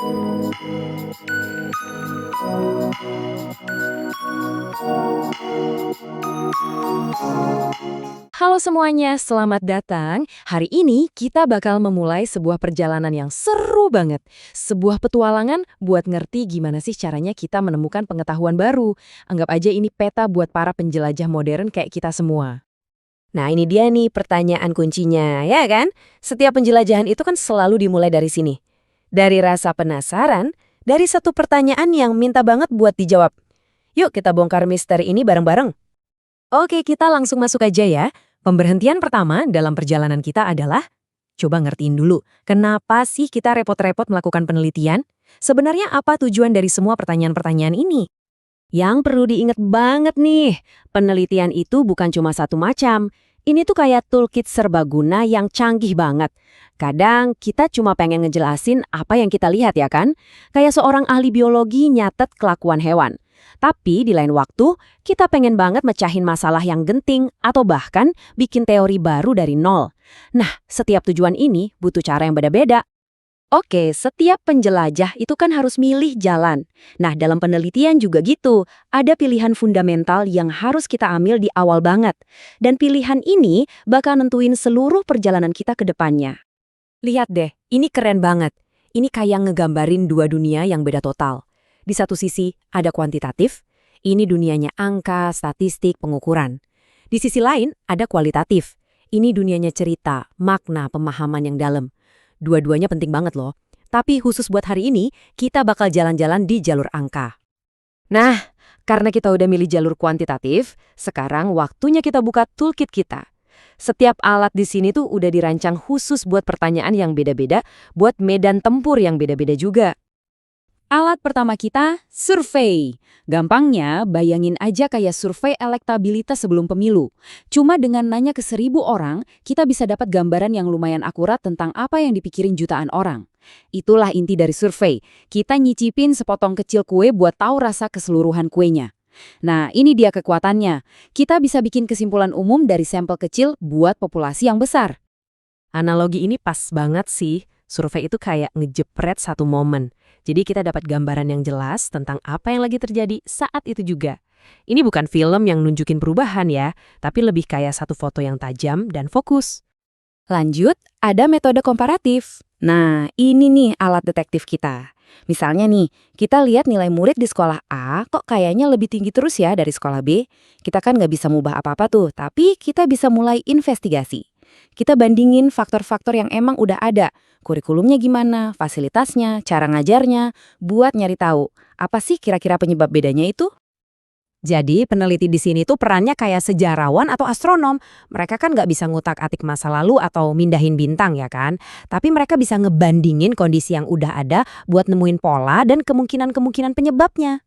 Halo semuanya, selamat datang. Hari ini kita bakal memulai sebuah perjalanan yang seru banget. Sebuah petualangan buat ngerti gimana sih caranya kita menemukan pengetahuan baru. Anggap aja ini peta buat para penjelajah modern kayak kita semua. Nah, ini dia nih pertanyaan kuncinya, ya kan? Setiap penjelajahan itu kan selalu dimulai dari sini. Dari rasa penasaran, dari satu pertanyaan yang minta banget buat dijawab. Yuk kita bongkar misteri ini bareng-bareng. Oke, kita langsung masuk aja ya. Pemberhentian pertama dalam perjalanan kita adalah, coba ngertiin dulu, kenapa sih kita repot-repot melakukan penelitian? Sebenarnya apa tujuan dari semua pertanyaan-pertanyaan ini? Yang perlu diingat banget nih, penelitian itu bukan cuma satu macam. Ini tuh kayak toolkit serbaguna yang canggih banget. Kadang kita cuma pengen ngejelasin apa yang kita lihat ya kan? Kayak seorang ahli biologi nyatet kelakuan hewan. Tapi di lain waktu, kita pengen banget mecahin masalah yang genting atau bahkan bikin teori baru dari nol. Nah, setiap tujuan ini butuh cara yang beda-beda. Oke, setiap penjelajah itu kan harus milih jalan. Nah, dalam penelitian juga gitu, ada pilihan fundamental yang harus kita ambil di awal banget. Dan pilihan ini bakal nentuin seluruh perjalanan kita ke depannya. Lihat deh, ini keren banget. Ini kayak ngegambarin dua dunia yang beda total. Di satu sisi ada kuantitatif, ini dunianya angka, statistik, pengukuran. Di sisi lain ada kualitatif, ini dunianya cerita, makna, pemahaman yang dalam. Dua-duanya penting banget loh. Tapi khusus buat hari ini, kita bakal jalan-jalan di jalur angka. Nah, karena kita udah milih jalur kuantitatif, sekarang waktunya kita buka toolkit kita. Setiap alat di sini tuh udah dirancang khusus buat pertanyaan yang beda-beda, buat medan tempur yang beda-beda juga. Alat pertama kita, survei. Gampangnya, bayangin aja kayak survei elektabilitas sebelum pemilu. Cuma dengan nanya ke 1.000 orang, kita bisa dapat gambaran yang lumayan akurat tentang apa yang dipikirin jutaan orang. Itulah inti dari survei. Kita nyicipin sepotong kecil kue buat tahu rasa keseluruhan kuenya. Nah, ini dia kekuatannya. Kita bisa bikin kesimpulan umum dari sampel kecil buat populasi yang besar. Analogi ini pas banget sih. Survei itu kayak ngejepret satu momen. Jadi kita dapat gambaran yang jelas tentang apa yang lagi terjadi saat itu juga. Ini bukan film yang nunjukin perubahan ya, tapi lebih kayak satu foto yang tajam dan fokus. Lanjut, ada metode komparatif. Nah, ini nih alat detektif kita. Misalnya nih, kita lihat nilai murid di sekolah A kok kayaknya lebih tinggi terus ya dari sekolah B. Kita kan nggak bisa mubah apa-apa tuh, tapi kita bisa mulai investigasi. Kita bandingin faktor-faktor yang emang udah ada. Kurikulumnya gimana, fasilitasnya, cara ngajarnya, buat nyari tahu apa sih kira-kira penyebab bedanya itu? Jadi peneliti di sini tuh perannya kayak sejarawan atau astronom. Mereka kan nggak bisa ngutak-atik masa lalu atau mindahin bintang ya kan. Tapi mereka bisa ngebandingin kondisi yang udah ada buat nemuin pola dan kemungkinan-kemungkinan penyebabnya.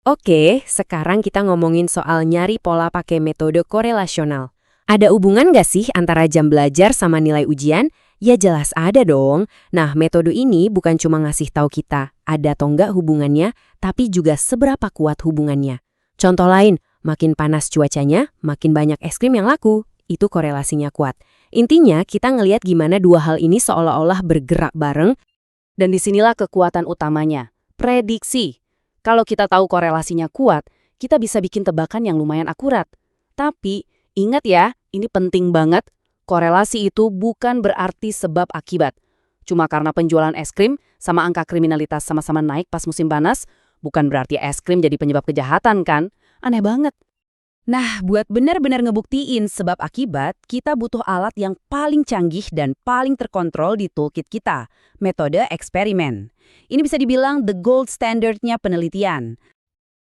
Oke, sekarang kita ngomongin soal nyari pola pakai metode korelasional. Ada hubungan nggak sih antara jam belajar sama nilai ujian? Ya jelas ada dong. Nah, metode ini bukan cuma ngasih tahu kita ada atau nggak hubungannya, tapi juga seberapa kuat hubungannya. Contoh lain, makin panas cuacanya, makin banyak es krim yang laku. Itu korelasinya kuat. Intinya, kita ngelihat gimana dua hal ini seolah-olah bergerak bareng. Dan disinilah kekuatan utamanya, prediksi. Kalau kita tahu korelasinya kuat, kita bisa bikin tebakan yang lumayan akurat. Tapi, ingat ya, ini penting banget. Korelasi itu bukan berarti sebab akibat. Cuma karena penjualan es krim sama angka kriminalitas sama-sama naik pas musim panas, bukan berarti es krim jadi penyebab kejahatan kan? Aneh banget. Nah, buat benar-benar ngebuktiin sebab akibat, kita butuh alat yang paling canggih dan paling terkontrol di toolkit kita, metode eksperimen. Ini bisa dibilang the gold standard-nya penelitian.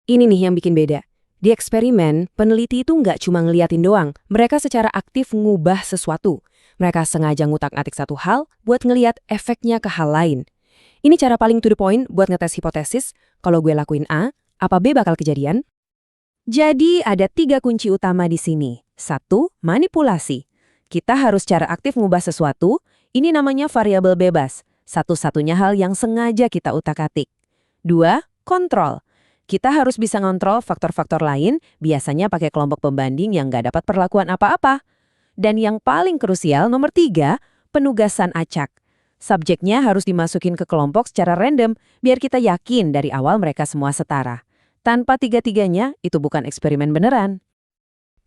Ini nih yang bikin beda. Di eksperimen, peneliti itu nggak cuma ngeliatin doang, mereka secara aktif ngubah sesuatu. Mereka sengaja ngutak-ngatik satu hal buat ngeliat efeknya ke hal lain. Ini cara paling to the point buat ngetes hipotesis, kalau gue lakuin A, apa B bakal kejadian? Jadi ada 3 kunci utama di sini. 1. Manipulasi. Kita harus cara aktif ngubah sesuatu, ini namanya variabel bebas. Satu-satunya hal yang sengaja kita utak-atik. 2. Kontrol. Kita harus bisa ngontrol faktor-faktor lain, biasanya pakai kelompok pembanding yang nggak dapat perlakuan apa-apa. Dan yang paling krusial, nomor 3, penugasan acak. Subjeknya harus dimasukin ke kelompok secara random, biar kita yakin dari awal mereka semua setara. Tanpa tiga-tiganya, itu bukan eksperimen beneran.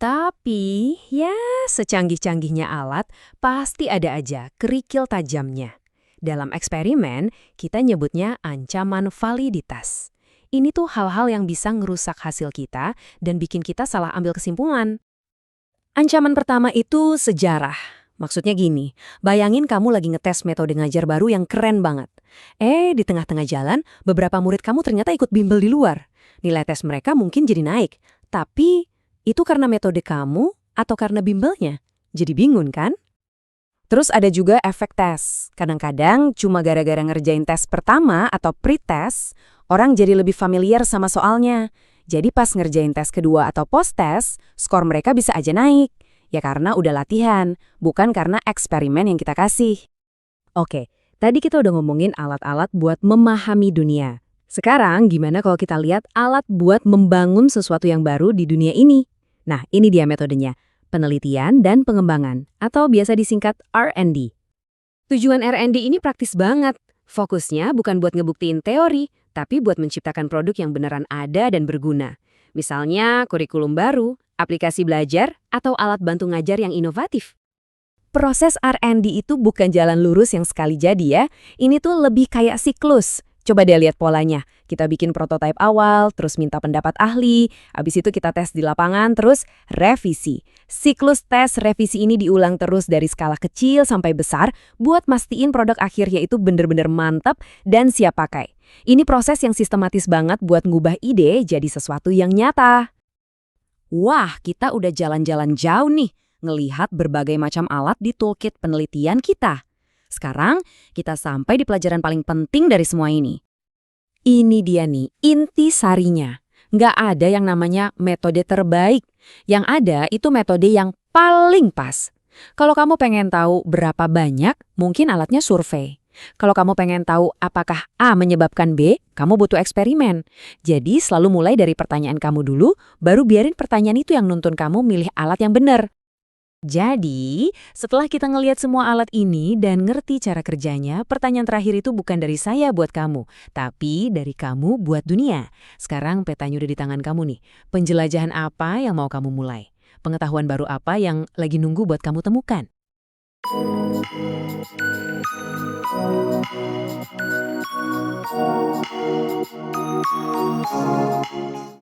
Tapi, ya secanggih-canggihnya alat, pasti ada aja kerikil tajamnya. Dalam eksperimen, kita nyebutnya ancaman validitas. Ini tuh hal-hal yang bisa ngerusak hasil kita dan bikin kita salah ambil kesimpulan. Ancaman pertama itu sejarah. Maksudnya gini, bayangin kamu lagi ngetes metode ngajar baru yang keren banget. Di tengah-tengah jalan, beberapa murid kamu ternyata ikut bimbel di luar. Nilai tes mereka mungkin jadi naik, tapi itu karena metode kamu atau karena bimbelnya? Jadi bingung kan? Terus ada juga efek tes. Kadang-kadang cuma gara-gara ngerjain tes pertama atau pre-tes, orang jadi lebih familiar sama soalnya. Jadi pas ngerjain tes kedua atau post-tes, skor mereka bisa aja naik. Ya karena udah latihan, bukan karena eksperimen yang kita kasih. Oke, tadi kita udah ngomongin alat-alat buat memahami dunia. Sekarang gimana kalau kita lihat alat buat membangun sesuatu yang baru di dunia ini? Nah, ini dia metodenya. Penelitian dan pengembangan, atau biasa disingkat R&D. Tujuan R&D ini praktis banget. Fokusnya bukan buat ngebuktiin teori, tapi buat menciptakan produk yang beneran ada dan berguna. Misalnya kurikulum baru, aplikasi belajar, atau alat bantu ngajar yang inovatif. Proses R&D itu bukan jalan lurus yang sekali jadi ya. Ini tuh lebih kayak siklus. Coba deh lihat polanya. Kita bikin prototipe awal, terus minta pendapat ahli, habis itu kita tes di lapangan, terus revisi. Siklus tes revisi ini diulang terus dari skala kecil sampai besar buat mastiin produk akhirnya itu bener-bener mantap dan siap pakai. Ini proses yang sistematis banget buat ngubah ide jadi sesuatu yang nyata. Wah, kita udah jalan-jalan jauh nih, ngelihat berbagai macam alat di toolkit penelitian kita. Sekarang, kita sampai di pelajaran paling penting dari semua ini. Ini dia nih, inti sarinya. Nggak ada yang namanya metode terbaik. Yang ada itu metode yang paling pas. Kalau kamu pengen tahu berapa banyak, mungkin alatnya survei. Kalau kamu pengen tahu apakah A menyebabkan B, kamu butuh eksperimen. Jadi selalu mulai dari pertanyaan kamu dulu, baru biarin pertanyaan itu yang nuntun kamu milih alat yang benar. Jadi, setelah kita ngelihat semua alat ini dan ngerti cara kerjanya, pertanyaan terakhir itu bukan dari saya buat kamu, tapi dari kamu buat dunia. Sekarang petanya udah di tangan kamu nih. Penjelajahan apa yang mau kamu mulai? Pengetahuan baru apa yang lagi nunggu buat kamu temukan?